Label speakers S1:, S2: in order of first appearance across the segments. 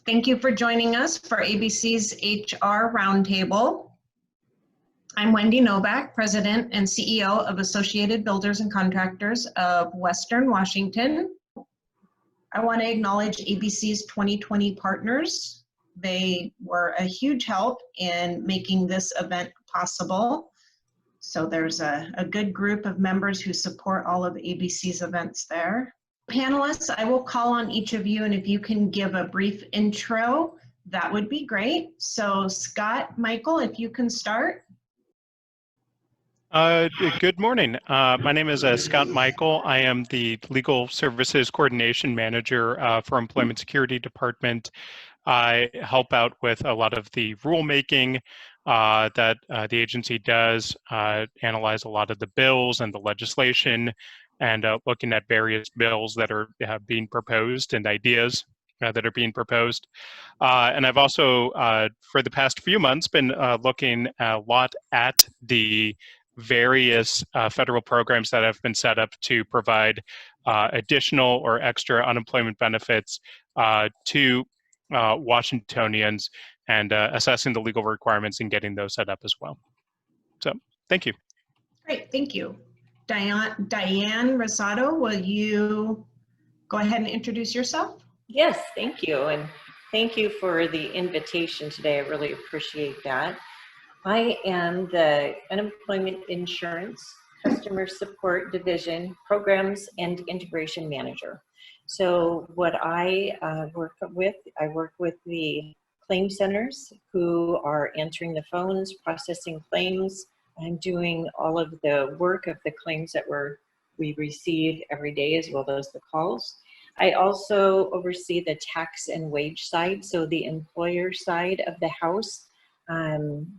S1: Thank you for joining us for ABC's HR Round Table. I'm Wendy Novak, President and CEO of Associated Builders and Contractors of Western Washington. I want to acknowledge ABC's 2020 partners. They were a huge help in making this event possible. So there's a good group of members who support all of ABC's events there. Panelists, I will call on each of you, and if you can give a brief intro, that would be great. So Scott, Michael, if you can start.
S2: Good morning. My name is Scott Michael. I am the Legal Services Coordination Manager for Employment Security Department. I help out with a lot of the rulemaking that the agency does, analyze a lot of the bills and the legislation, and looking at various bills that are being proposed and ideas that are being proposed. And I've also, for the past few months, been looking a lot at the various federal programs that have been set up to provide additional or extra unemployment benefits to Washingtonians, and assessing the legal requirements and getting those set up as well. So, thank you.
S1: Great, thank you. Diane Rosado, will you go ahead and introduce yourself?
S3: Yes, thank you. And thank you for the invitation today. I really appreciate that. I am the Unemployment Insurance Customer Support Division Programs and Integration Manager. So what I work with the claim centers who are answering the phones, processing claims. I'm doing all of the work of the claims that we receive every day, as well as the calls. I also oversee the tax and wage side, so the employer side of the house,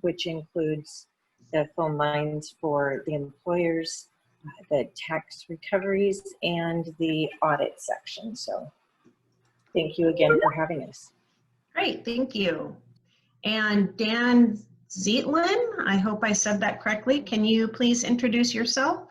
S3: which includes the phone lines for the employers, the tax recoveries, and the audit section. So thank you again for having us.
S1: Great, thank you. And Dan Zeitlin, I hope I said that correctly. Can you please introduce yourself?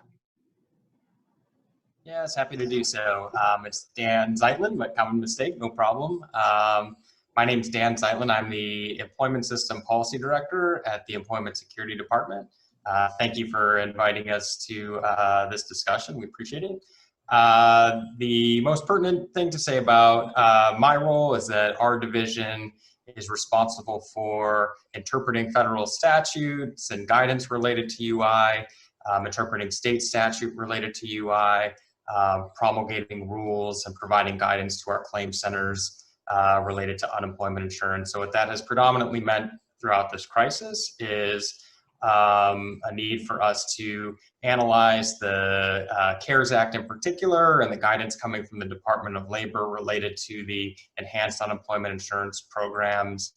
S4: Yes, happy to do so. It's Dan Zeitlin, but common mistake, no problem. My name is Dan Zeitlin. I'm the Employment System Policy Director at the Employment Security Department. Thank you for inviting us to this discussion. We appreciate it. The most pertinent thing to say about my role is that our division is responsible for interpreting federal statutes and guidance related to UI, interpreting state statute related to UI, promulgating rules and providing guidance to our claim centers related to unemployment insurance. So what that has predominantly meant throughout this crisis is a need for us to analyze the CARES Act in particular and the guidance coming from the Department of Labor related to the enhanced unemployment insurance programs,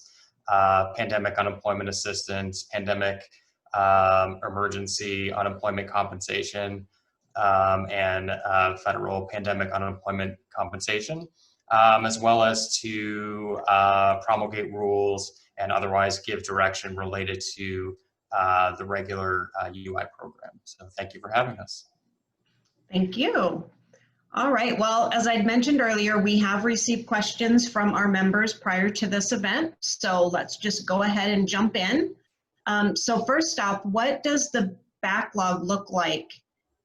S4: pandemic unemployment assistance, pandemic emergency unemployment compensation, and federal pandemic unemployment compensation, as well as to promulgate rules and otherwise give direction related to the regular UI program. So thank you for having us.
S1: Thank you. All right, well, as I'd mentioned earlier, we have received questions from our members prior to this event. So let's just go ahead and jump in. So first off, what does the backlog look like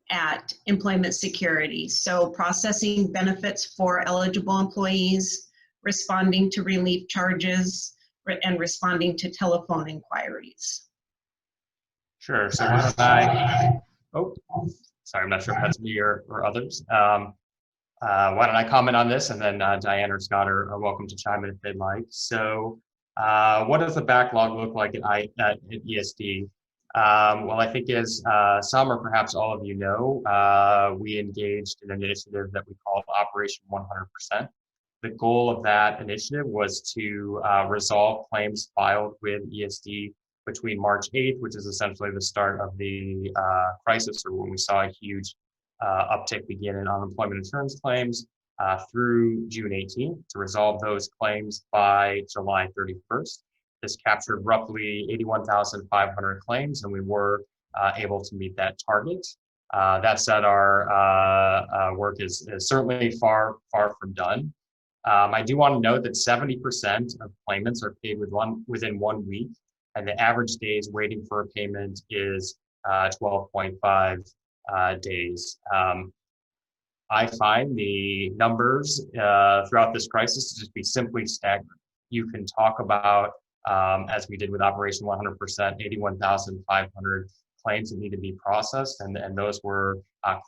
S1: at Employment Security? So processing benefits for eligible employees, responding to relief charges, and responding to telephone inquiries.
S4: Sure, so why don't I, sorry, I'm not sure if that's me or others. Why don't I comment on this, and then Diane or Scott are welcome to chime in if they'd like. So what does the backlog look like at ESD? Well, I think as some or perhaps all of you know, we engaged in an initiative that we called Operation 100%. The goal of that initiative was to resolve claims filed with ESD between March 8th, which is essentially the start of the crisis, or when we saw a huge uptick begin in unemployment insurance claims, through June 18th, to resolve those claims by July 31st. This captured roughly 81,500 claims, and we were able to meet that target. That said, our work is certainly far from done. I do want to note that 70% of claimants are paid within 1 week, and the average days waiting for a payment is 12.5 days. I find the numbers throughout this crisis to just be simply staggering. You can talk about, as we did with Operation 100%, 81,500 claims that need to be processed, and those were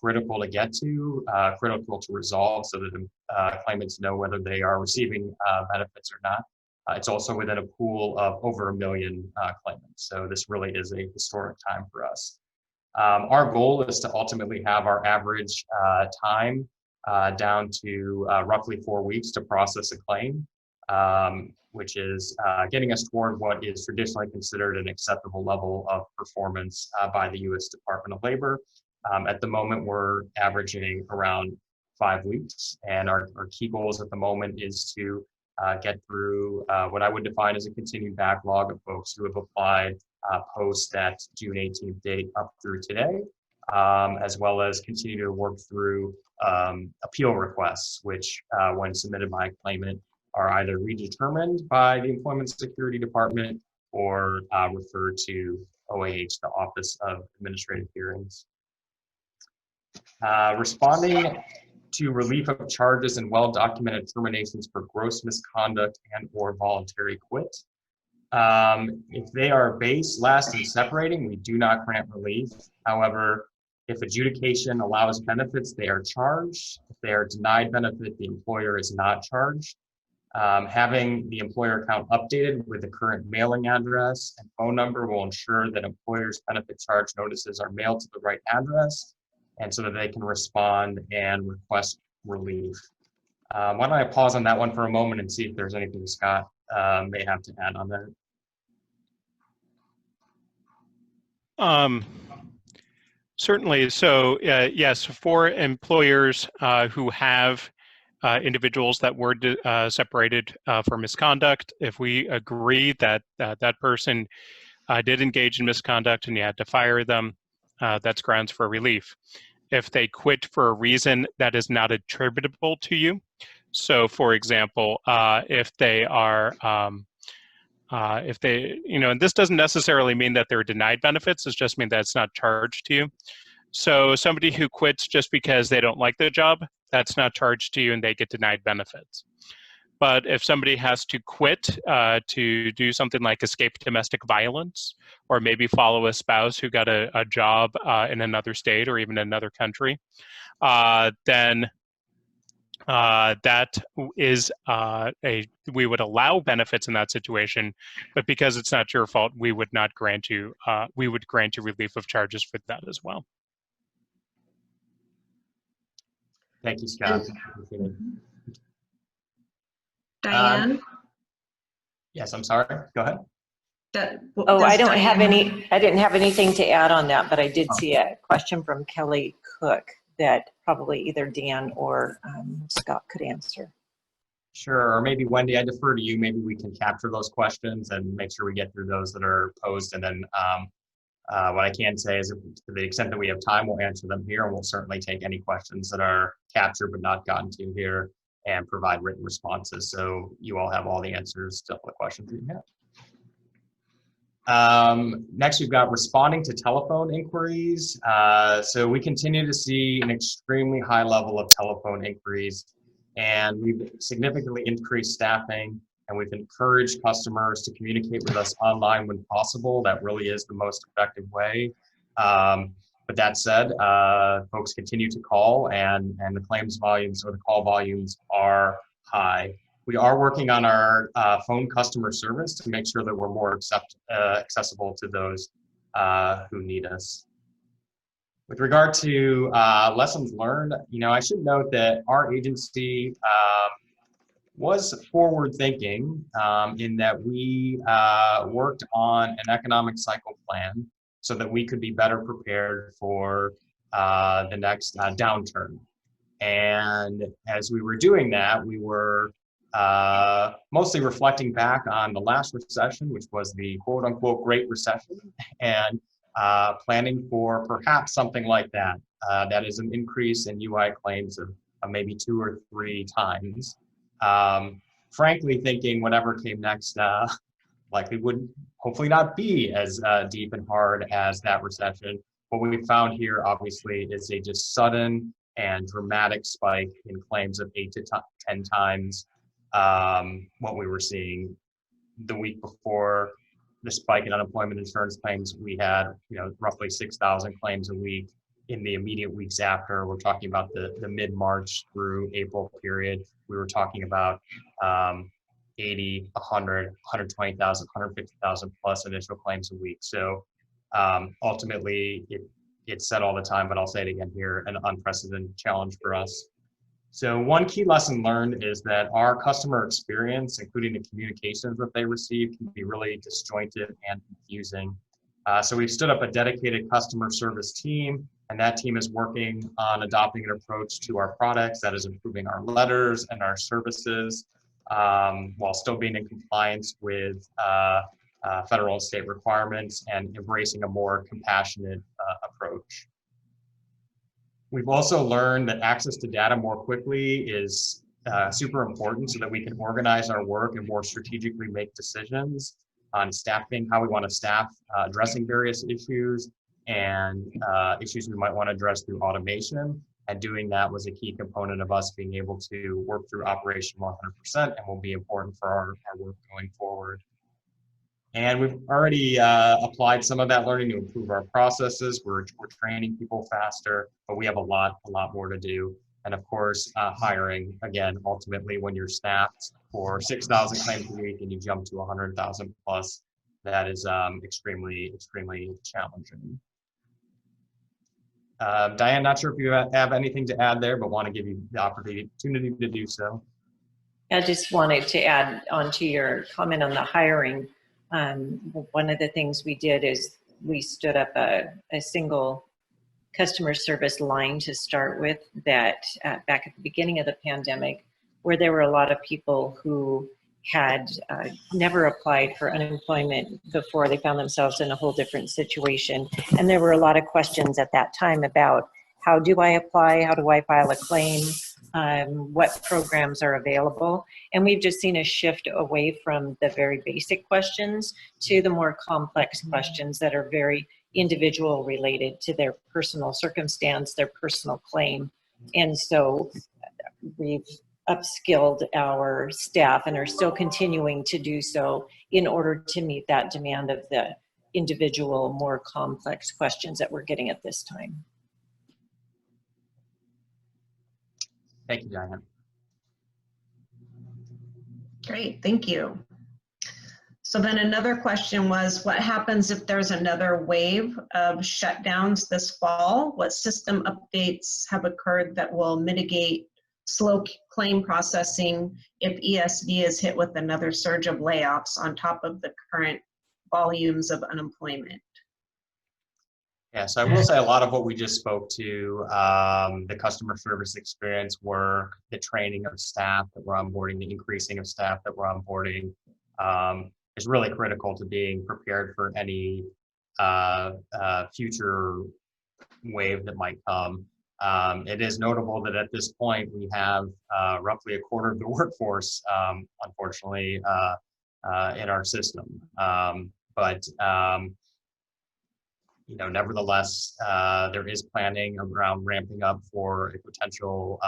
S4: critical to get to, critical to resolve so that claimants know whether they are receiving benefits or not. It's also within a pool of over 1 million claimants, so this really is a historic time for us. Our goal is to ultimately have our average time down to roughly 4 weeks to process a claim, which is getting us toward what is traditionally considered an acceptable level of performance by the U.S. Department of Labor. At the moment, we're averaging around 5 weeks, and our key goals at the moment is to get through what I would define as a continued backlog of folks who have applied post that June 18th date up through today, as well as continue to work through appeal requests, which when submitted by a claimant are either redetermined by the Employment Security Department or referred to OAH, the Office of Administrative Hearings. Responding to relief of charges and well-documented terminations for gross misconduct and or voluntary quit. If they are base, last, and separating, we do not grant relief. However, if adjudication allows benefits, they are charged. If they are denied benefit, the employer is not charged. Having the employer account updated with the current mailing address and phone number will ensure that employers' benefit charge notices are mailed to the right address, and so that they can respond and request relief. Why don't I pause on that one for a moment and see if there's anything Scott may have to add on that.
S2: Certainly. So yes, for employers who have individuals that were separated for misconduct, if we agree that that person did engage in misconduct and you had to fire them, that's grounds for relief. If they quit for a reason that is not attributable to you, so for example, if they are, if they, and this doesn't necessarily mean that they're denied benefits, it just means that it's not charged to you. So somebody who quits just because they don't like their job, that's not charged to you and they get denied benefits. But if somebody has to quit to do something like escape domestic violence, or maybe follow a spouse who got a job in another state or even another country, then that is we would allow benefits in that situation, but because it's not your fault, we would not grant you, we would grant you relief of charges for that as well.
S4: Thank you, Scott.
S1: Diane?
S4: Yes, I'm sorry. Go ahead.
S3: I didn't have anything to add on that, but I did see a question from Kelly Cook that probably either Dan or Scott could answer.
S4: Sure, or maybe Wendy, I defer to you. Maybe we can capture those questions and make sure we get through those that are posed. And then what I can say is, to the extent that we have time, we'll answer them here, and we'll certainly take any questions that are captured but not gotten to here and provide written responses, so you all have all the answers to all the questions that you have. Next, we've got responding to telephone inquiries. So we continue to see an extremely high level of telephone inquiries, and we've significantly increased staffing, and we've encouraged customers to communicate with us online when possible. That really is the most effective way. But that said, folks continue to call, and the claims volumes or the call volumes are high. We are working on our phone customer service to make sure that we're more accessible to those who need us. With regard to lessons learned, I should note that our agency was forward thinking in that we worked on an economic cycle plan so that we could be better prepared for the next downturn. And as we were doing that, we were mostly reflecting back on the last recession, which was the quote unquote Great Recession, and planning for perhaps something like that. That is an increase in UI claims of maybe 2 or 3 times. Frankly, thinking whatever came next likely would hopefully not be as deep and hard as that recession. What we found here, obviously, is a just sudden and dramatic spike in claims of 8 to 10 times what we were seeing the week before the spike in unemployment insurance claims. We had, roughly 6,000 claims a week. In the immediate weeks after, we're talking about the mid-March through April period, we were talking about 80, 100, 120,000, 150,000 plus initial claims a week. So ultimately, it's said all the time, but I'll say it again here, an unprecedented challenge for us. So one key lesson learned is that our customer experience, including the communications that they receive, can be really disjointed and confusing. So we've stood up a dedicated customer service team, and that team is working on adopting an approach to our products that is improving our letters and our services while still being in compliance with federal and state requirements and embracing a more compassionate approach. We've also learned that access to data more quickly is super important so that we can organize our work and more strategically make decisions on staffing, how we want to staff, addressing various issues and issues we might want to address through automation. And doing that was a key component of us being able to work through Operation 100% and will be important for our work going forward. And we've already applied some of that learning to improve our processes. We're training people faster, but we have a lot more to do. And of course, hiring, again, ultimately when you're staffed for 6,000 claims a week and you jump to 100,000 plus, that is extremely challenging. Diane, not sure if you have anything to add there, but want to give you the opportunity to do so.
S3: I just wanted to add on to your comment on the hiring. One of the things we did is we stood up a single customer service line to start with that back at the beginning of the pandemic, where there were a lot of people who had never applied for unemployment before. They found themselves in a whole different situation. And there were a lot of questions at that time about how do I apply? How do I file a claim? What programs are available? And we've just seen a shift away from the very basic questions to the more complex questions that are very individual related to their personal circumstance, their personal claim. And so we've upskilled our staff and are still continuing to do so in order to meet that demand of the individual, more complex questions that we're getting at this time.
S4: Thank you, Diane.
S1: Great, thank you. So then another question was, what happens if there's another wave of shutdowns this fall? What system updates have occurred that will mitigate slow claim processing if ESD is hit with another surge of layoffs on top of the current volumes of unemployment?
S4: Yeah, so I will say a lot of what we just spoke to, the customer service experience work, the training of staff that we're onboarding, the increasing of staff that we're onboarding, is really critical to being prepared for any future wave that might come. It is notable that at this point we have roughly a quarter of the workforce, unfortunately, in our system. Nevertheless, there is planning around ramping up for a potential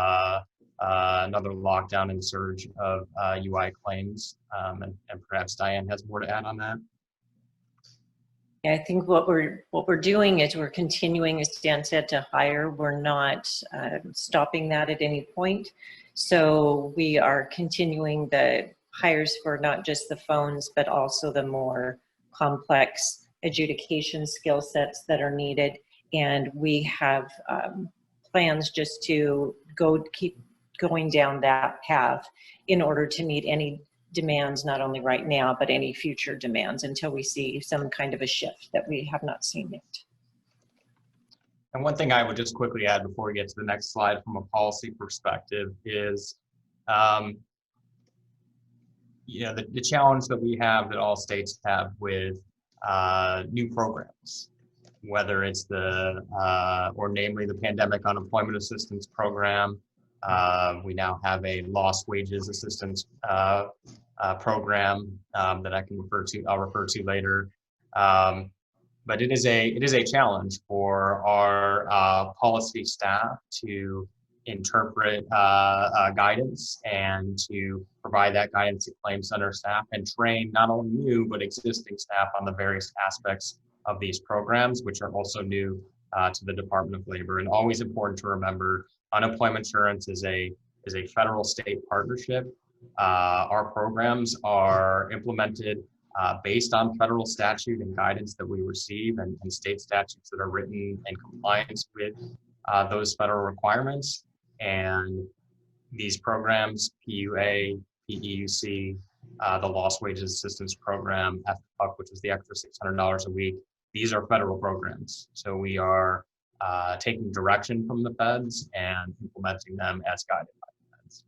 S4: another lockdown and surge of UI claims, and perhaps Diane has more to add on that.
S3: Yeah, I think what we're doing is we're continuing, as Dan said, to hire. We're not stopping that at any point. So we are continuing the hires for not just the phones, but also the more complex adjudication skill sets that are needed. And we have plans just to keep going down that path in order to meet any demands, not only right now, but any future demands until we see some kind of a shift that we have not seen yet.
S4: And one thing I would just quickly add before we get to the next slide from a policy perspective is, the challenge that we have, that all states have with new programs, whether it's namely the Pandemic Unemployment Assistance Program, We now have a lost wages assistance program that I'll refer to later. But it is a challenge for our policy staff to interpret guidance and to provide that guidance to claims center staff and train not only new but existing staff on the various aspects of these programs, which are also new to the Department of Labor. And always important to remember, unemployment insurance is a federal state partnership. Our programs are implemented based on federal statute and guidance that we receive and state statutes that are written in compliance with those federal requirements. And these programs, PUA, PEUC, the Lost Wages Assistance Program, FPUC, which is the extra $600 a week, these are federal programs. So we are taking direction from the feds and implementing them as guided by the feds.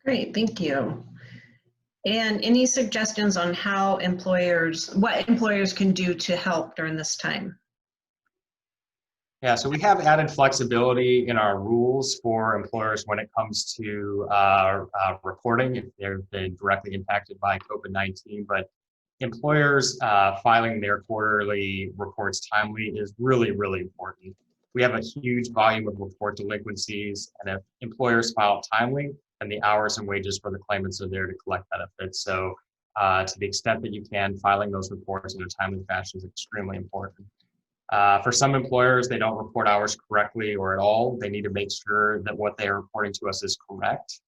S1: Great, thank you. And any suggestions on how what employers can do to help during this time?
S4: Yeah, so we have added flexibility in our rules for employers when it comes to reporting if they've been directly impacted by COVID-19. But employers filing their quarterly reports timely is really, really important. We have a huge volume of report delinquencies, and if employers file timely, then the hours and wages for the claimants are there to collect benefits. So to the extent that you can, filing those reports in a timely fashion is extremely important. For some employers, they don't report hours correctly or at all. They need to make sure that what they are reporting to us is correct.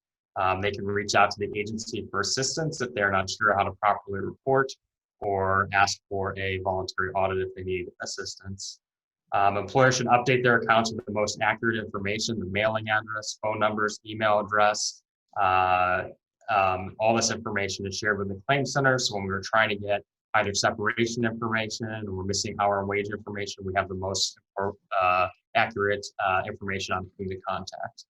S4: They can reach out to the agency for assistance if they're not sure how to properly report, or ask for a voluntary audit if they need assistance. Employers should update their accounts with the most accurate information, the mailing address, phone numbers, email address. All this information is shared with the claims center. So when we're trying to get either separation information or we're missing hour and wage information, we have the most accurate information on who to contact.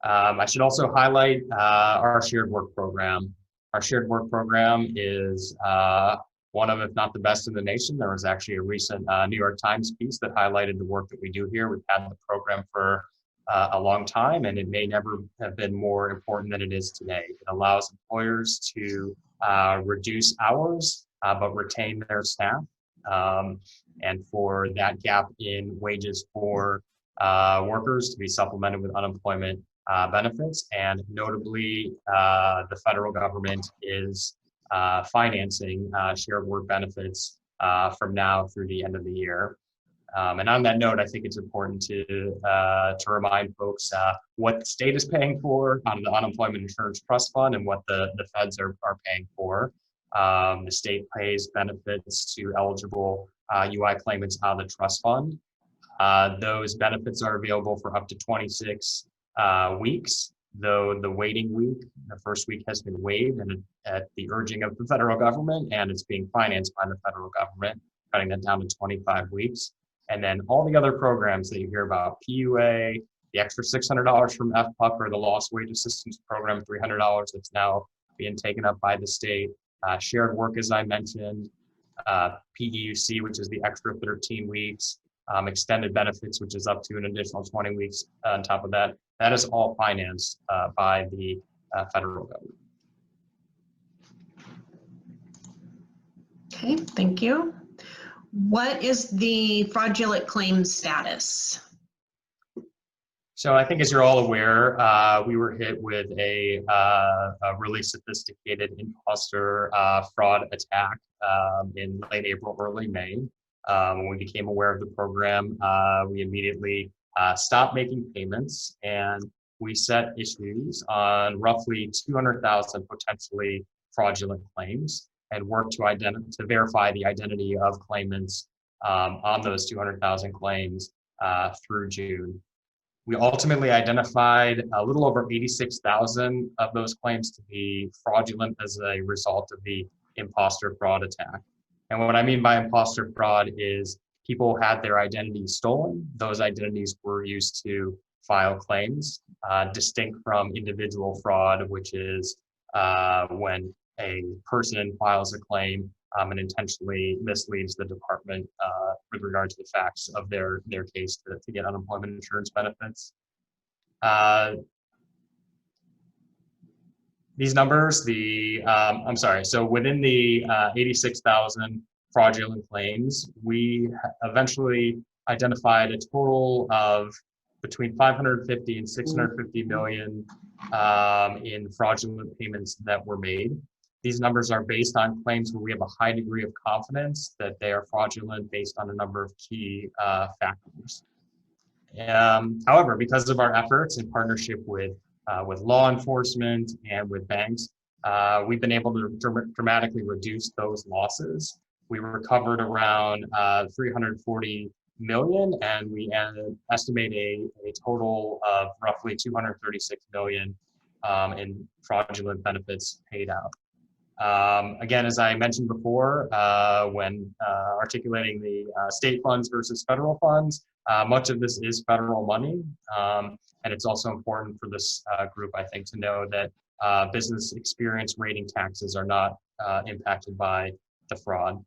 S4: I should also highlight our shared work program. Our shared work program is one of, if not the best in the nation. There was actually a recent New York Times piece that highlighted the work that we do here. We've had the program for a long time, and it may never have been more important than it is today. It allows employers to reduce hours, but retain their staff, and for that gap in wages for workers to be supplemented with unemployment benefits. And notably, the federal government is financing shared work benefits from now through the end of the year. And on that note, I think it's important to remind folks what the state is paying for on the Unemployment Insurance Trust Fund and what the feds are paying for. The state pays benefits to eligible UI claimants out of the trust fund. Those benefits are available for up to 26 weeks, though the waiting week, the first week, has been waived and at the urging of the federal government, and it's being financed by the federal government, cutting that down to 25 weeks. And then all the other programs that you hear about, PUA, the extra $600 from FPUC, or the Lost Wage Assistance Program, $300 that's now being taken up by the state. Shared work, as I mentioned, PEUC, which is the extra 13 weeks, extended benefits, which is up to an additional 20 weeks on top of that. That is all financed by the federal government.
S1: Okay, thank you. What is the fraudulent claims status?
S4: So I think, as you're all aware, we were hit with a really sophisticated imposter fraud attack in late April, early May. When we became aware of the program, we immediately stopped making payments, and we set issues on roughly 200,000 potentially fraudulent claims and worked to verify the identity of claimants on those 200,000 claims through June. We ultimately identified a little over 86,000 of those claims to be fraudulent as a result of the imposter fraud attack. And what I mean by imposter fraud is people had their identities stolen. Those identities were used to file claims, distinct from individual fraud, which is when a person files a claim and intentionally misleads the department with regard to the facts of their case to get unemployment insurance benefits. These numbers, so within the 86,000 fraudulent claims, we eventually identified a total of between 550 and 650 million in fraudulent payments that were made. These numbers are based on claims where we have a high degree of confidence that they are fraudulent based on a number of key factors. However, because of our efforts in partnership with law enforcement and with banks, we've been able to dramatically reduce those losses. We recovered around 340 million, and we estimate a total of roughly 236 million in fraudulent benefits paid out. Again, as I mentioned before, when articulating the state funds versus federal funds, much of this is federal money. And it's also important for this group, I think, to know that business experience rating taxes are not impacted by the fraud.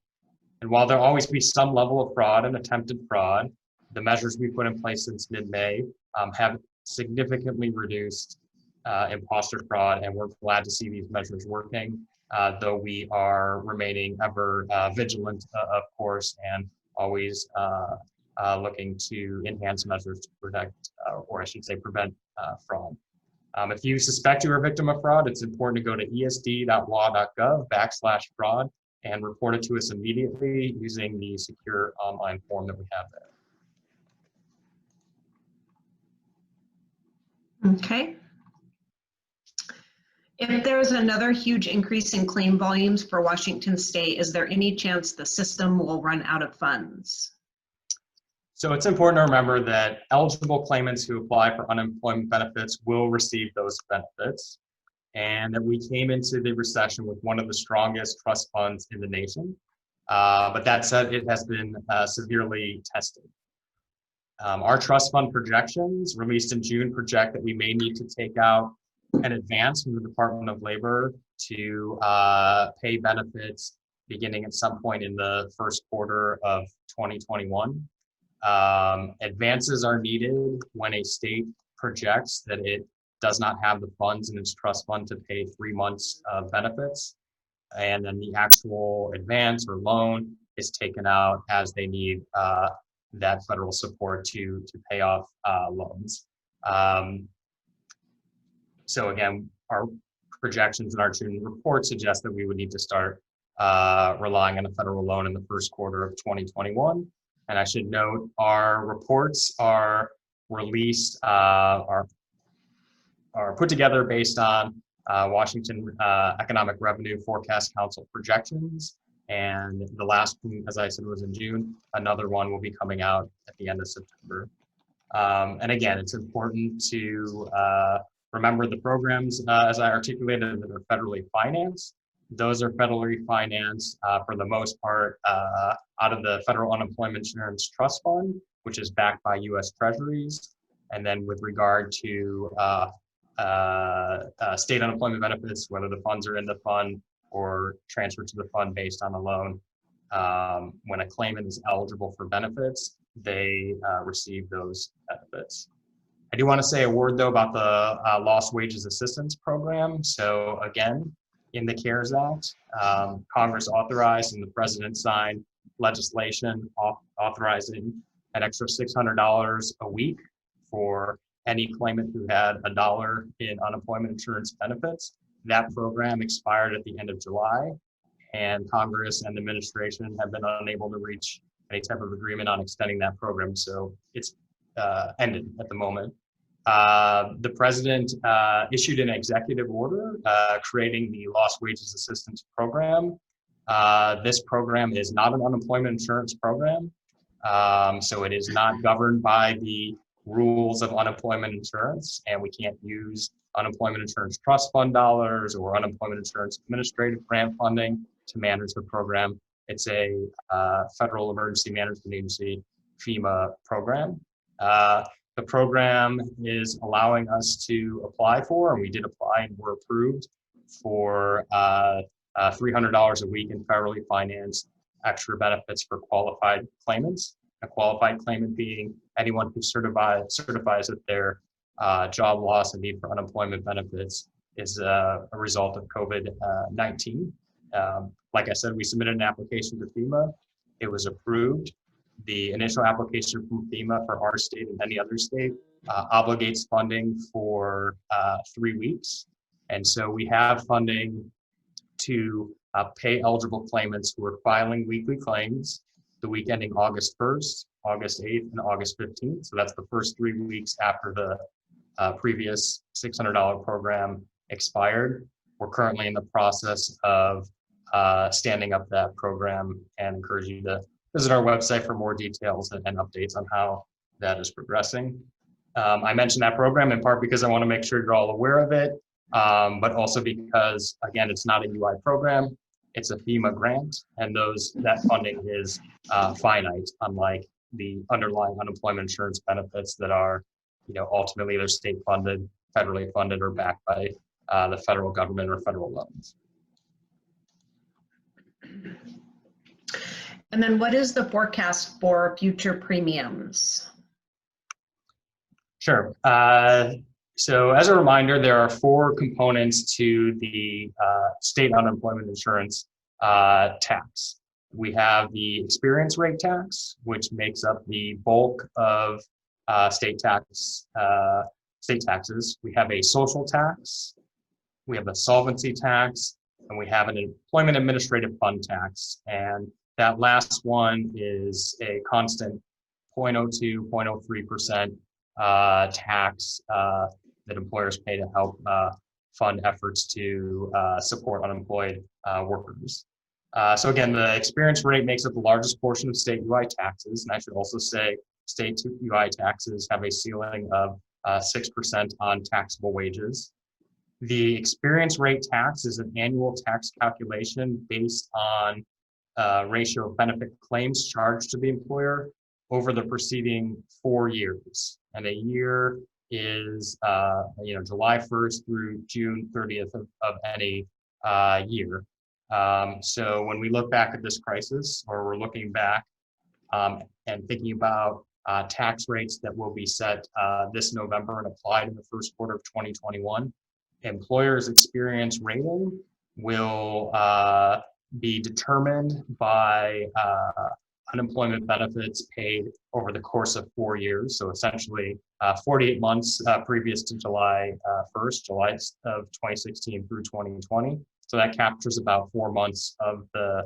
S4: And while there'll always be some level of fraud and attempted fraud, the measures we put in place since mid-May have significantly reduced imposter fraud, and we're glad to see these measures working, though we are remaining ever vigilant, of course, and always looking to enhance measures to protect, or I should say prevent fraud. If you suspect you're a victim of fraud, it's important to go to esd.law.gov/fraud and report it to us immediately using the secure online form that we have there.
S1: Okay. If there's another huge increase in claim volumes for Washington State, is there any chance the system will run out of funds?
S4: So it's important to remember that eligible claimants who apply for unemployment benefits will receive those benefits, and that we came into the recession with one of the strongest trust funds in the nation. But that said, it has been severely tested. Our trust fund projections released in June project that we may need to take out an advance from the Department of Labor to pay benefits beginning at some point in the first quarter of 2021. Advances are needed when a state projects that it does not have the funds in its trust fund to pay 3 months of benefits, and then the actual advance or loan is taken out as they need that federal support to pay off loans. So again, our projections in our June report suggest that we would need to start relying on a federal loan in the first quarter of 2021. And I should note, our reports are released, are put together based on Washington Economic Revenue Forecast Council projections. And the last one, as I said, was in June. Another one will be coming out at the end of September. And again, it's important to remember the programs, as I articulated, that are federally financed. Those are federally financed for the most part out of the Federal Unemployment Insurance Trust Fund, which is backed by U.S. Treasuries. And then with regard to state unemployment benefits, whether the funds are in the fund or transferred to the fund based on a loan, when a claimant is eligible for benefits, they receive those benefits. I do want to say a word, though, about the Lost Wages Assistance Program. So again, in the CARES Act, Congress authorized and the President signed legislation authorizing an extra $600 a week for any claimant who had $1 in unemployment insurance benefits. That program expired at the end of July, and Congress and the administration have been unable to reach any type of agreement on extending that program, so it's ended at the moment. The President issued an executive order creating the Lost Wages Assistance Program. This program is not an unemployment insurance program, so it is not governed by the rules of unemployment insurance, and we can't use unemployment insurance trust fund dollars or unemployment insurance administrative grant funding to manage the program. It's a Federal Emergency Management Agency, FEMA program. The program is allowing us to apply for, and we did apply and were approved for $300 a week in federally financed extra benefits for qualified claimants. A qualified claimant being anyone who certifies that their job loss and need for unemployment benefits is a result of COVID-19. Like I said, we submitted an application to FEMA. It was approved. The initial application from FEMA for our state and any other state obligates funding for 3 weeks. And so we have funding to pay eligible claimants who are filing weekly claims the week ending August 1st, August 8th, and August 15th. So that's the first 3 weeks after the previous $600 program expired. We're currently in the process of standing up that program and encourage you to visit our website for more details and updates on how that is progressing. I mentioned that program in part because I want to make sure you're all aware of it, but also because, again, it's not a UI program, it's a FEMA grant, and that funding is finite, unlike the underlying unemployment insurance benefits that are, ultimately either state funded, federally funded, or backed by the federal government or federal loans.
S1: And then what is the forecast for future premiums?
S4: Sure. So as a reminder, there are 4 components to the state unemployment insurance tax. We have the experience rate tax, which makes up the bulk of state taxes. We have a social tax, we have a solvency tax, and we have an employment administrative fund tax. And that last one is a constant 0.02, 0.03% tax that employers pay to help fund efforts to support unemployed workers. So again, the experience rate makes up the largest portion of state UI taxes. And I should also say state UI taxes have a ceiling of 6% on taxable wages. The experience rate tax is an annual tax calculation based on ratio of benefit claims charged to the employer over the preceding 4 years. And a year is July 1st through June 30th of any year. So when we look back at this crisis, or we're looking back and thinking about tax rates that will be set this November and applied in the first quarter of 2021, employers' experience rating will be determined by unemployment benefits paid over the course of 4 years. So essentially 48 months previous to July 1st, July of 2016 through 2020. So that captures about 4 months of the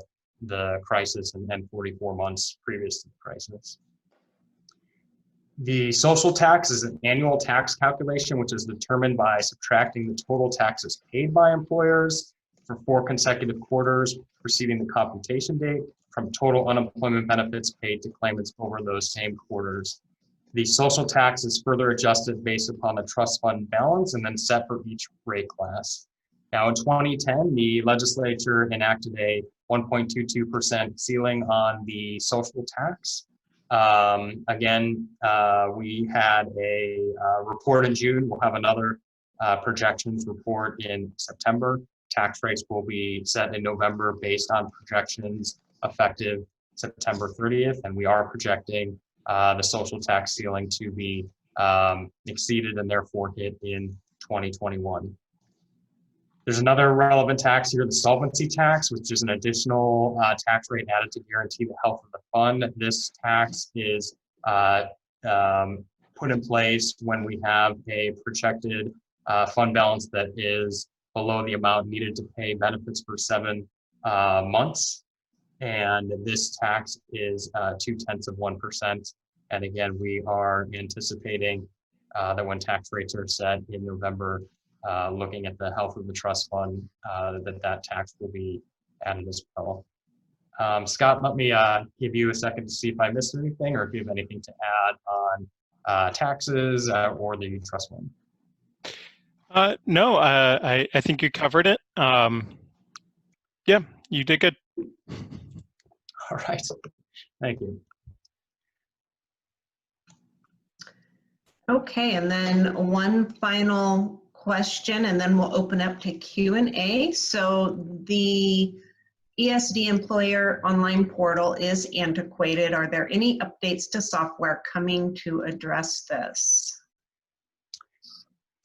S4: crisis and 44 months previous to the crisis. The social tax is an annual tax calculation, which is determined by subtracting the total taxes paid by employers for 4 consecutive quarters preceding the computation date from total unemployment benefits paid to claimants over those same quarters. The social tax is further adjusted based upon the trust fund balance and then set for each rate class. Now in 2010, the legislature enacted a 1.22% ceiling on the social tax. We had a report in June. We'll have another projections report in September. Tax rates will be set in November based on projections effective September 30th, and we are projecting the social tax ceiling to be exceeded and therefore hit in 2021. There's another relevant tax here, the solvency tax, which is an additional tax rate added to guarantee the health of the fund. This tax is put in place when we have a projected fund balance that is below the amount needed to pay benefits for 7 months. And this tax is 0.2%. And again, we are anticipating that when tax rates are set in November, looking at the health of the trust fund, that tax will be added as well. Scott, let me give you a second to see if I missed anything or if you have anything to add on taxes or the trust fund.
S2: No, I think you covered it. Yeah, you did good.
S4: All right, thank you.
S1: Okay, and then one final question, and then we'll open up to Q&A. So the ESD employer online portal is antiquated. Are there any updates to software coming to address this?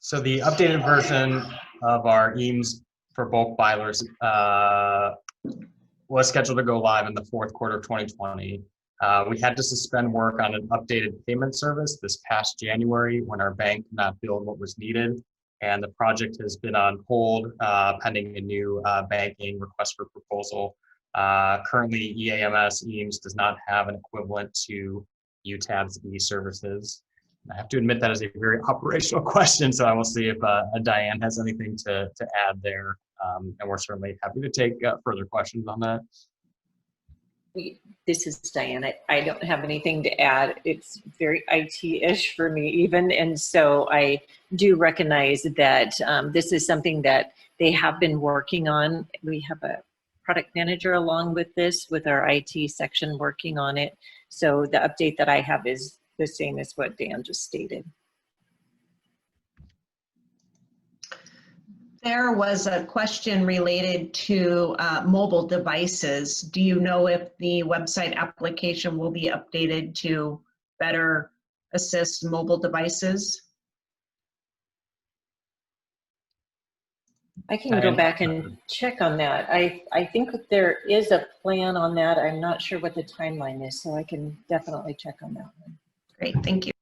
S4: So the updated version of our EAMS for bulk filers was scheduled to go live in the fourth quarter of 2020. We had to suspend work on an updated payment service this past January when our bank could not build what was needed. And the project has been on hold pending a new banking request for proposal. Currently, EAMS EAMS does not have an equivalent to UTAB's e-services. I have to admit that is a very operational question, so I will see if Diane has anything to add there. And we're certainly happy to take further questions on that.
S3: This is Diane. I don't have anything to add. It's very IT-ish for me even. And so I do recognize that this is something that they have been working on. We have a product manager along with this, with our IT section working on it. So the update that I have is the same as what Dan just stated.
S1: There was a question related to mobile devices. Do you know if the website application will be updated to better assist mobile devices?
S3: I can go back and check on that. I think that there is a plan on that. I'm not sure what the timeline is, so I can definitely check on that one.
S1: Great, thank you.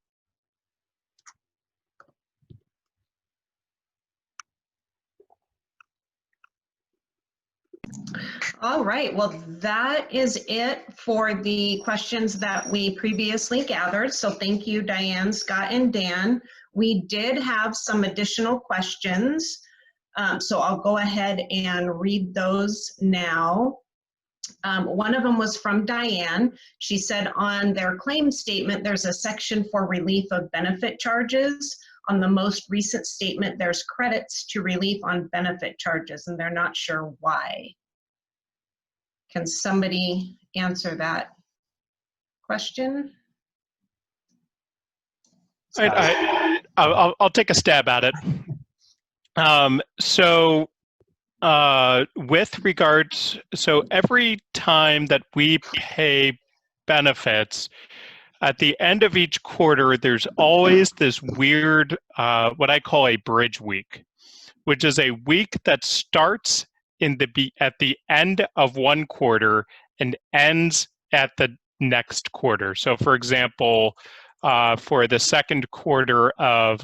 S1: All right, well, that is it for the questions that we previously gathered. So thank you, Diane, Scott, and Dan. We did have some additional questions, so I'll go ahead and read those now. One of them was from Diane. She said on their claim statement, there's a section for relief of benefit charges. On the most recent statement, there's credits to relief on benefit charges, and they're not sure why. Can somebody answer that question?
S2: I'll take a stab at it. With regards, so every time that we pay benefits, at the end of each quarter, there's always this weird, what I call a bridge week, which is a week that starts at the end of one quarter and ends at the next quarter. So for example, for the second quarter of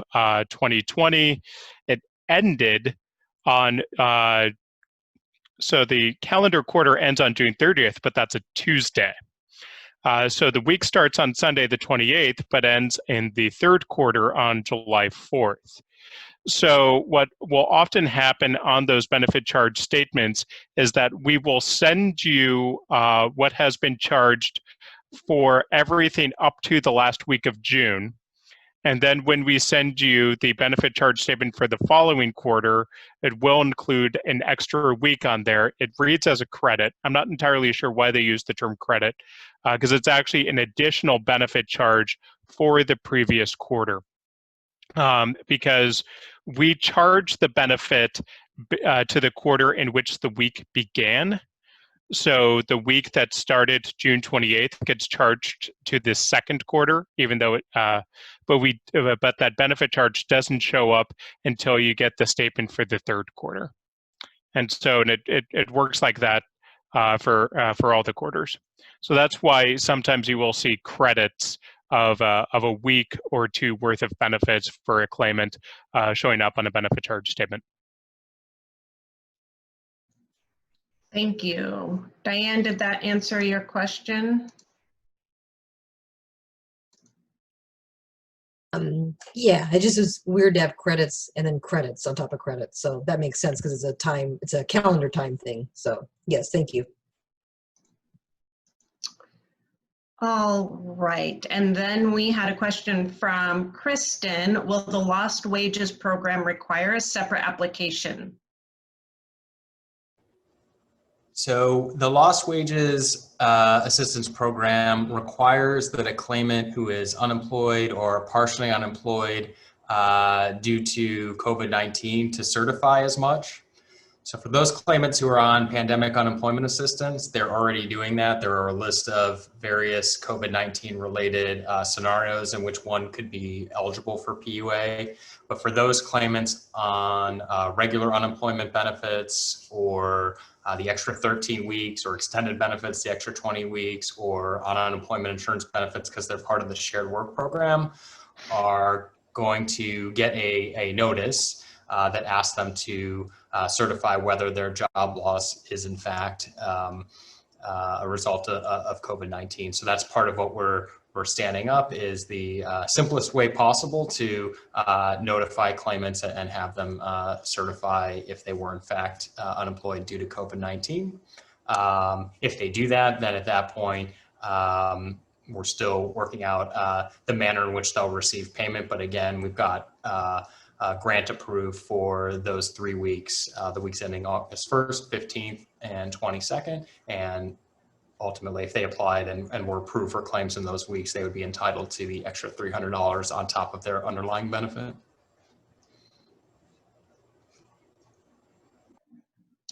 S2: 2020, it ended on, so the calendar quarter ends on June 30th, but that's a Tuesday. So the week starts on Sunday the 28th, but ends in the third quarter on July 4th. So what will often happen on those benefit charge statements is that we will send you what has been charged for everything up to the last week of June. And then when we send you the benefit charge statement for the following quarter, it will include an extra week on there. It reads as a credit. I'm not entirely sure why they use the term credit, because it's actually an additional benefit charge for the previous quarter. Because we charge the benefit to the quarter in which the week began. So the week that started June 28th gets charged to the second quarter, even though but that benefit charge doesn't show up until you get the statement for the third quarter. And so it works like that for all the quarters. So that's why sometimes you will see credits of a week or two worth of benefits for a claimant showing up on a benefit charge statement.
S1: Thank you. Diane, did that answer your question?
S5: Yeah, it just is weird to have credits and then credits on top of credits. So that makes sense because it's a calendar time thing. So yes, thank you.
S1: All right, and then we had a question from Kristen. Will the Lost Wages program require a separate application?
S4: So the Lost Wages Assistance Program requires that a claimant who is unemployed or partially unemployed due to COVID-19 to certify as much. So for those claimants who are on pandemic unemployment assistance, they're already doing that. There are a list of various COVID-19 related scenarios in which one could be eligible for PUA. But for those claimants on regular unemployment benefits, or the extra 13 weeks, or extended benefits, the extra 20 weeks, or on unemployment insurance benefits because they're part of the shared work program, are going to get a notice that asks them to certify whether their job loss is in fact a result of COVID-19. So that's part of what we're standing up, is the simplest way possible to notify claimants and have them certify if they were in fact unemployed due to COVID-19. If they do that, then at that point, we're still working out the manner in which they'll receive payment. But again, we've got grant approved for those 3 weeks, the weeks ending August 1st, 15th, and 22nd. And ultimately, if they applied and were approved for claims in those weeks, they would be entitled to the extra $300 on top of their underlying benefit.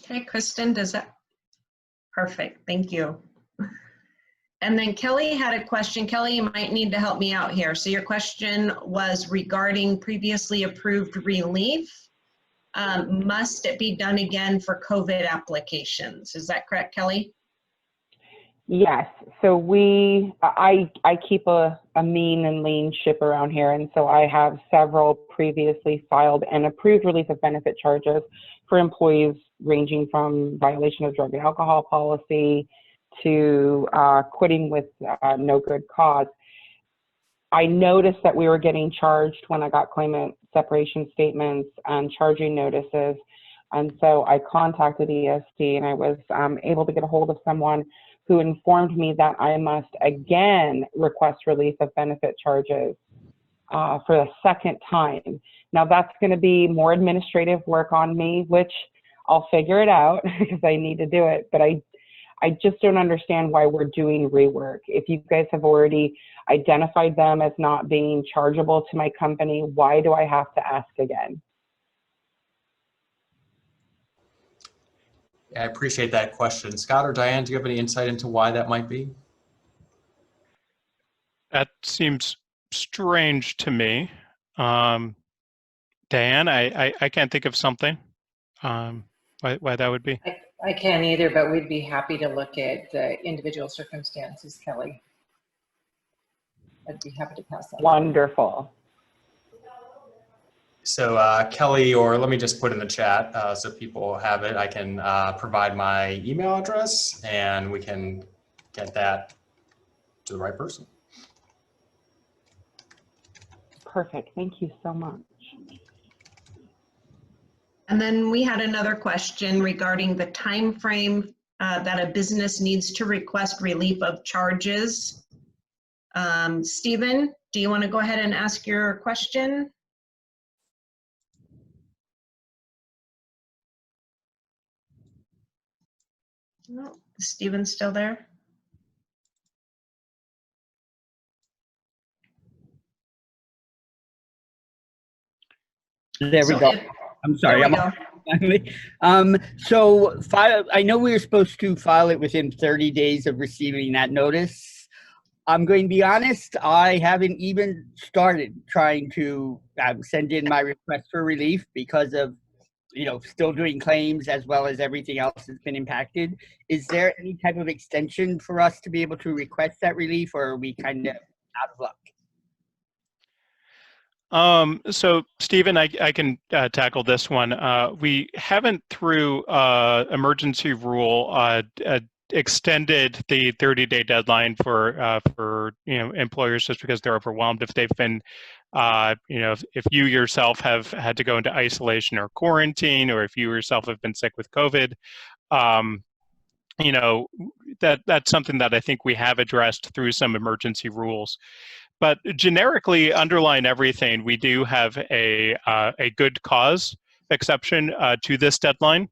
S1: Okay, Kristen, does that? Perfect, thank you. And then Kelly had a question. Kelly, you might need to help me out here. So your question was regarding previously approved relief. Must it be done again for COVID applications? Is that correct, Kelly?
S6: Yes. So I keep a mean and lean ship around here. And so I have several previously filed and approved relief of benefit charges for employees ranging from violation of drug and alcohol policy to quitting with no good cause. I noticed that we were getting charged when I got claimant separation statements and charging notices. And so I contacted ESD, and I was able to get a hold of someone who informed me that I must again request relief of benefit charges for the second time. Now that's going to be more administrative work on me, which I'll figure it out because I need to do it. But I just don't understand why we're doing rework. If you guys have already identified them as not being chargeable to my company, why do I have to ask again?
S4: Yeah, I appreciate that question. Scott or Diane, do you have any insight into why that might be?
S2: That seems strange to me. Diane, I can't think of something why that would be.
S3: I can't either, but we'd be happy to look at the individual circumstances, Kelly. I'd be happy to pass that on.
S6: Wonderful.
S4: So Kelly, or let me just put in the chat so people have it. I can provide my email address and we can get that to the right person.
S6: Perfect. Thank you so much.
S1: And then we had another question regarding the time frame that a business needs to request relief of charges. Stephen, do you want to go ahead and ask your question? No, is Stephen still there?
S7: There we
S1: So
S7: go.
S1: if-
S7: I'm sorry.
S1: There we go.
S7: So I know we were supposed to file it within 30 days of receiving that notice. I'm going to be honest, I haven't even started trying to send in my request for relief because of, still doing claims as well as everything else that's been impacted. Is there any type of extension for us to be able to request that relief, or are we kind of out of luck?
S2: So Stephen, I can tackle this one. We haven't, through emergency rule, extended the 30-day deadline for employers just because they're overwhelmed. If they've been, if you yourself have had to go into isolation or quarantine, or if you yourself have been sick with COVID, that's something that I think we have addressed through some emergency rules. But generically, underlying everything, we do have a good cause exception to this deadline.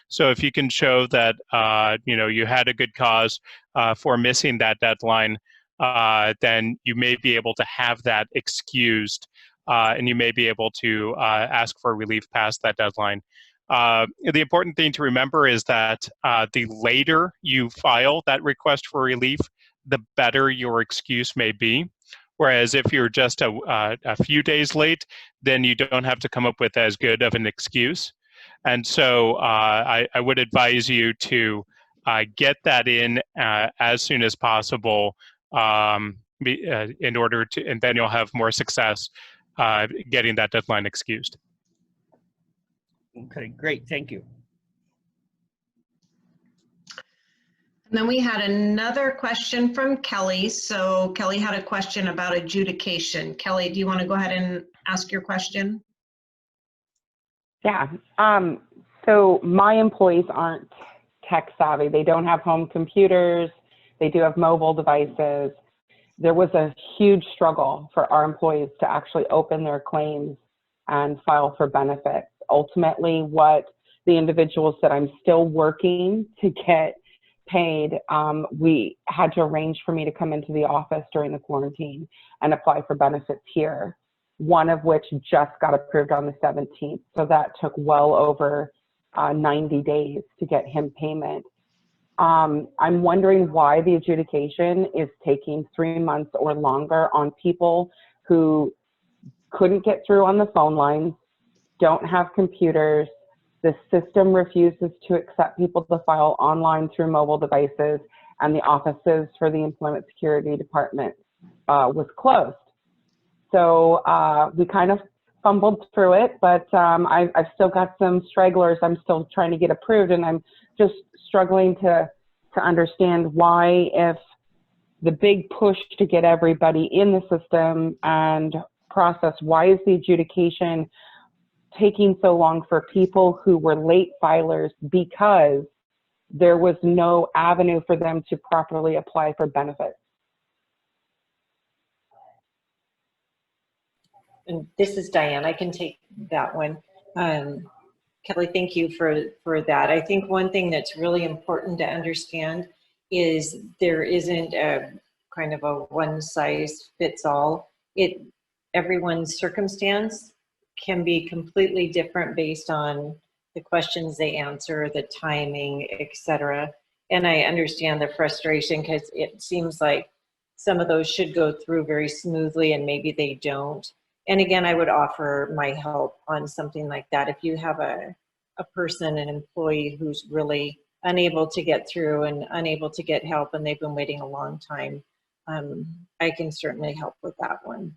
S2: So if you can show that you had a good cause for missing that deadline, then you may be able to have that excused and you may be able to ask for relief past that deadline. The important thing to remember is that the later you file that request for relief, the better your excuse may be. Whereas if you're just a few days late, then you don't have to come up with as good of an excuse. And so I would advise you to get that in as soon as possible in order to, and then you'll have more success getting that deadline excused.
S7: Okay, great, thank you.
S1: And then we had another question from Kelly. So Kelly had a question about adjudication. Kelly, do you want to go ahead and ask your question?
S6: Yeah. So my employees aren't tech savvy. They don't have home computers. They do have mobile devices. There was a huge struggle for our employees to actually open their claims and file for benefits. Ultimately, what the individuals said, I'm still working to get paid. We had to arrange for me to come into the office during the quarantine and apply for benefits here, one of which just got approved on the 17th. So that took well over 90 days to get him payment. I'm wondering why the adjudication is taking 3 months or longer on people who couldn't get through on the phone lines, don't have computers. The system refuses to accept people to file online through mobile devices, and the offices for the Employment Security Department was closed. So we kind of fumbled through it, but I've still got some stragglers I'm still trying to get approved, and I'm just struggling to understand why, if the big push to get everybody in the system and process, why is the adjudication taking so long for people who were late filers because there was no avenue for them to properly apply for benefits?
S3: And this is Diane. I can take that one. Kelly, thank you for that. I think one thing that's really important to understand is there isn't a kind of a one size fits all. Everyone's circumstance can be completely different based on the questions they answer, the timing, etc. And I understand the frustration because it seems like some of those should go through very smoothly and maybe they don't. And again, I would offer my help on something like that. If you have a person, an employee who's really unable to get through and unable to get help and they've been waiting a long time, I can certainly help with that one.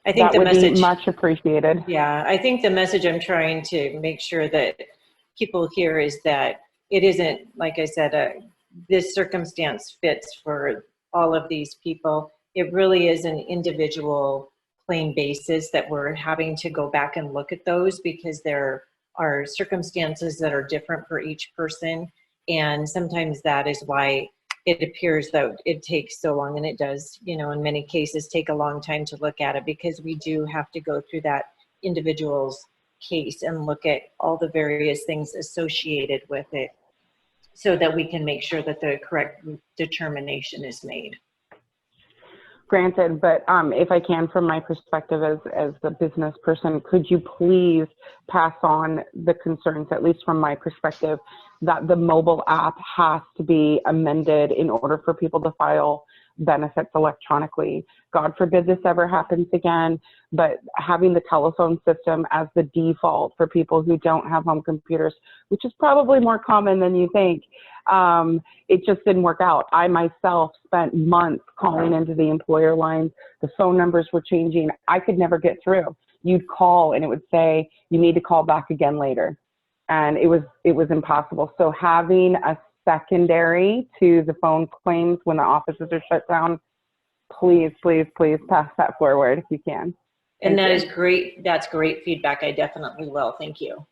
S3: I think
S6: that
S3: the
S6: would
S3: message,
S6: be much appreciated.
S3: Yeah, I think the message I'm trying to make sure that people hear is that it isn't, like I said, this circumstance fits for all of these people. It really is an individual claim basis that we're having to go back and look at those because there are circumstances that are different for each person. And sometimes that is why it appears that it takes so long, and it does, you know, in many cases take a long time to look at it because we do have to go through that individual's case and look at all the various things associated with it so that we can make sure that the correct determination is made.
S6: Granted, but if I can, from my perspective as the business person, could you please pass on the concerns, at least from my perspective, that the mobile app has to be amended in order for people to file benefits electronically. God forbid this ever happens again, but having the telephone system as the default for people who don't have home computers, which is probably more common than you think, it just didn't work out. I myself spent months calling into the employer lines. The phone numbers were changing. I could never get through. You'd call and it would say, you need to call back again later. And it was impossible. So having a secondary to the phone claims when the offices are shut down, please, please, please pass that forward if you can.
S3: And that is great. That's great feedback. I definitely will. Thank you.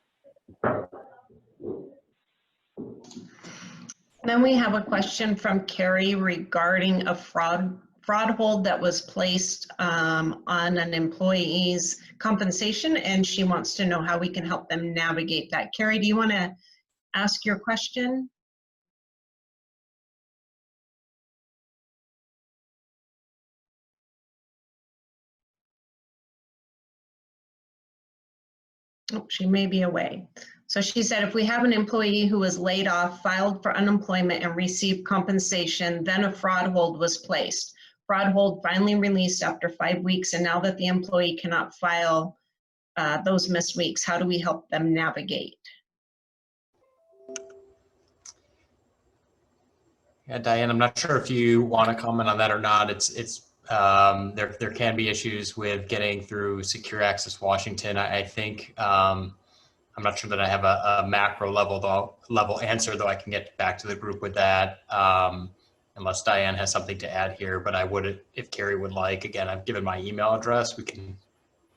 S1: Then we have a question from Carrie regarding a fraud hold that was placed on an employee's compensation, and she wants to know how we can help them navigate that. Carrie, do you want to ask your question? Oh, she may be away. So she said, if we have an employee who was laid off, filed for unemployment, and received compensation, then a fraud hold was placed. Fraud hold finally released after 5 weeks, and now that the employee cannot file those missed weeks, how do we help them navigate?
S4: Yeah, Diane, I'm not sure if you want to comment on that or not. There can be issues with getting through Secure Access Washington. I think I'm not sure that I have a macro level answer, though I can get back to the group with that. Unless Diane has something to add here, but I would, if Carrie would like, again, I've given my email address. We can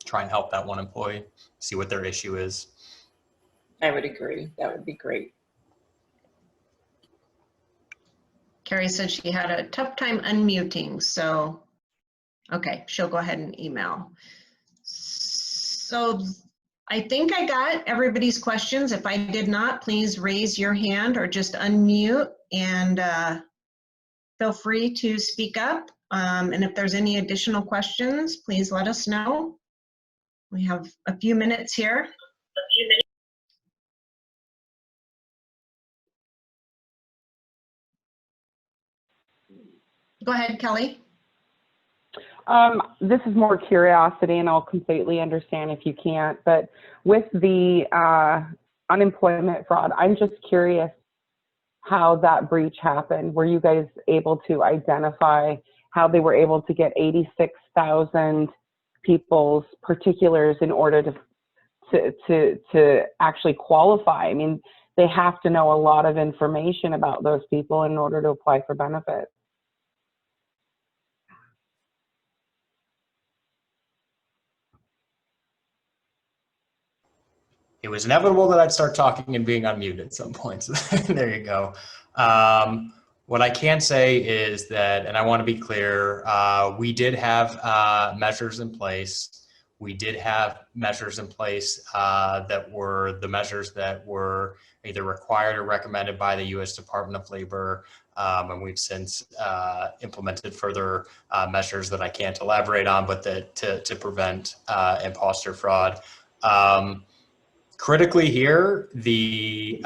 S4: try and help that one employee, see what their issue is.
S3: I would agree. That would be great.
S1: Carrie said she had a tough time unmuting, so, okay, she'll go ahead and email. So I think I got everybody's questions. If I did not, please raise your hand or just unmute and feel free to speak up. And if there's any additional questions, please let us know. We have a few minutes here. Go ahead, Kelly.
S6: This is more curiosity, and I'll completely understand if you can't, but with the unemployment fraud, I'm just curious how that breach happened. Were you guys able to identify how they were able to get 86,000 people's particulars in order to actually qualify? I mean, they have to know a lot of information about those people in order to apply for benefits.
S4: It was inevitable that I'd start talking and being unmuted at some point. So there you go. What I can say is that, and I want to be clear, we did have measures in place. We did have measures in place that were the measures that were either required or recommended by the U.S. Department of Labor. And we've since implemented further measures that I can't elaborate on, but that to prevent imposter fraud. Critically here, the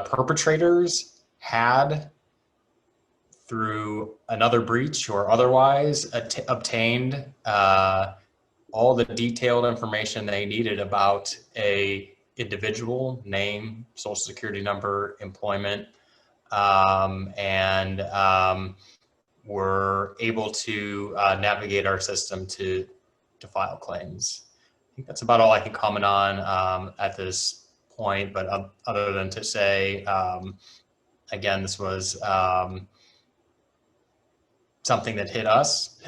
S4: perpetrators had, through another breach or otherwise, obtained all the detailed information they needed about a individual, name, social security number, employment, and were able to navigate our system to file claims. I think that's about all I can comment on at this point, but other than to say, again, this was something that hit us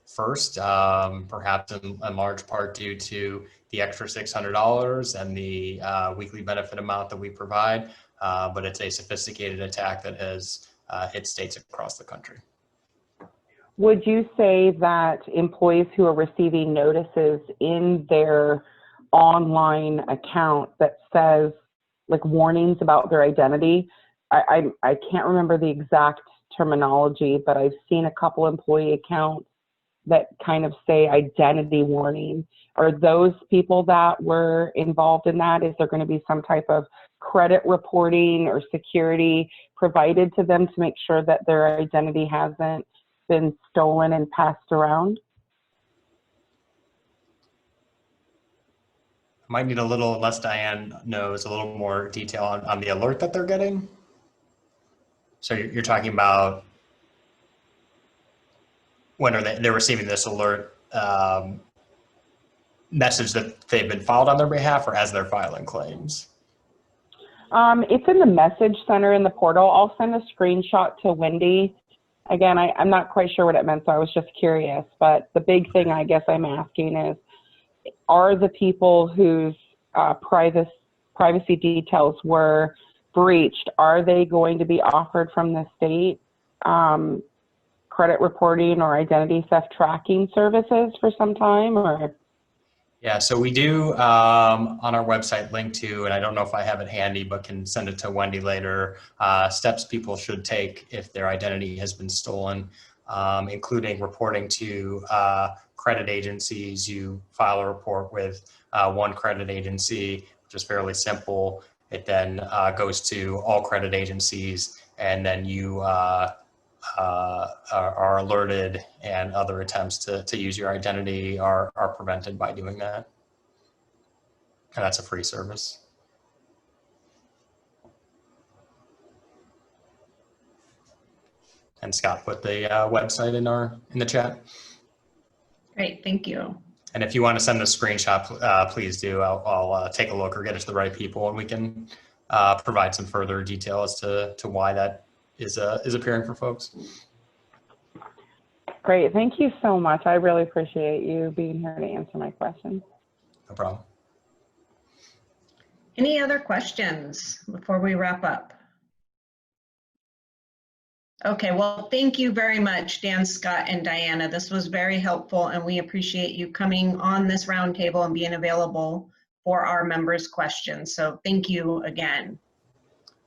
S4: first, perhaps in large part due to the extra $600 and the weekly benefit amount that we provide, but it's a sophisticated attack that has hit states across the country.
S6: Would you say that employees who are receiving notices in their online account that says like warnings about their identity, I can't remember the exact terminology, but I've seen a couple employee accounts that kind of say identity warning. Are those people that were involved in that? Is there going to be some type of credit reporting or security provided to them to make sure that their identity hasn't been stolen and passed around?
S4: Might need a little, unless Diane knows, a little more detail on the alert that they're getting. So you're talking about when are they're receiving this alert message that they've been filed on their behalf, or as they're filing claims?
S6: It's in the message center in the portal. I'll send a screenshot to Wendy. Again, I'm not quite sure what it meant, so I was just curious. But the big thing I guess I'm asking is, are the people whose privacy details were breached, are they going to be offered from the state credit reporting or identity theft tracking services for some time? Or
S4: Yeah, so we do on our website link to, and I don't know if I have it handy, but can send it to Wendy later, steps people should take if their identity has been stolen, including reporting to credit agencies, you file a report with one credit agency, which is fairly simple. It then goes to all credit agencies, and then you are alerted, and other attempts to use your identity are prevented by doing that. And that's a free service. And Scott put the website in the chat.
S1: Great, thank you.
S4: And if you want to send a screenshot, please do. I'll take a look or get it to the right people, and we can provide some further detail as to why that is appearing for folks.
S6: Great. Thank you so much. I really appreciate you being here to answer my questions.
S4: No problem.
S1: Any other questions before we wrap up? Okay, well, thank you very much, Dan, Scott, and Diana. This was very helpful, and we appreciate you coming on this roundtable and being available for our members' questions. So thank you again.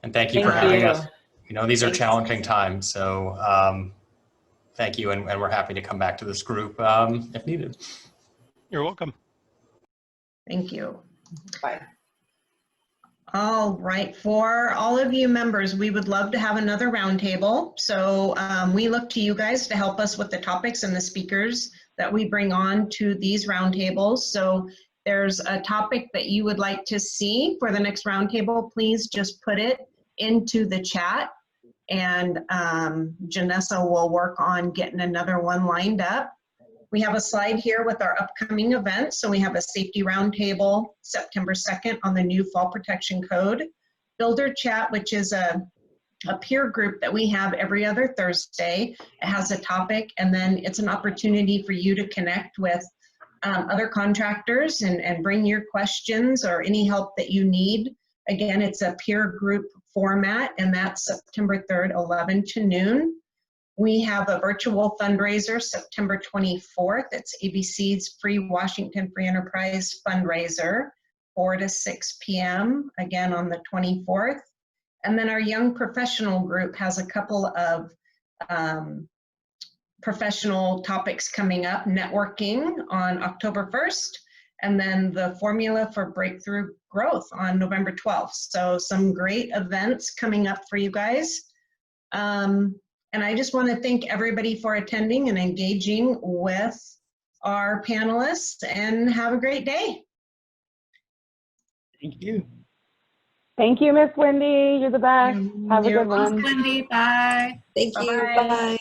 S4: And thank you for having us. You know, these are challenging times, so thank you, and we're happy to come back to this group if needed.
S2: You're welcome.
S1: Thank you.
S3: Bye.
S1: All right, for all of you members, we would love to have another roundtable. So we look to you guys to help us with the topics and the speakers that we bring on to these roundtables. So there's a topic that you would like to see for the next roundtable, please just put it into the chat, and Janessa will work on getting another one lined up. We have a slide here with our upcoming events. So we have a safety roundtable September 2nd on the new fall protection code. Builder chat, which is a peer group that we have every other Thursday. It has a topic, and then it's an opportunity for you to connect with other contractors and bring your questions or any help that you need. Again, it's a peer group format, and that's September 3rd, 11 to noon. We have a virtual fundraiser September 24th. It's ABC's Free Washington Free Enterprise fundraiser, 4 to 6 p.m., again on the 24th. And then our young professional group has a couple of professional topics coming up, networking on October 1st, and then the formula for breakthrough growth on November 12th. So some great events coming up for you guys. And I just want to thank everybody for attending and engaging with our panelists, and have a great day.
S7: Thank you.
S6: Thank you, Miss Wendy. You're the best. Have a good one.
S8: Wendy, bye.
S5: Thank you.
S1: Bye-bye.
S5: Bye.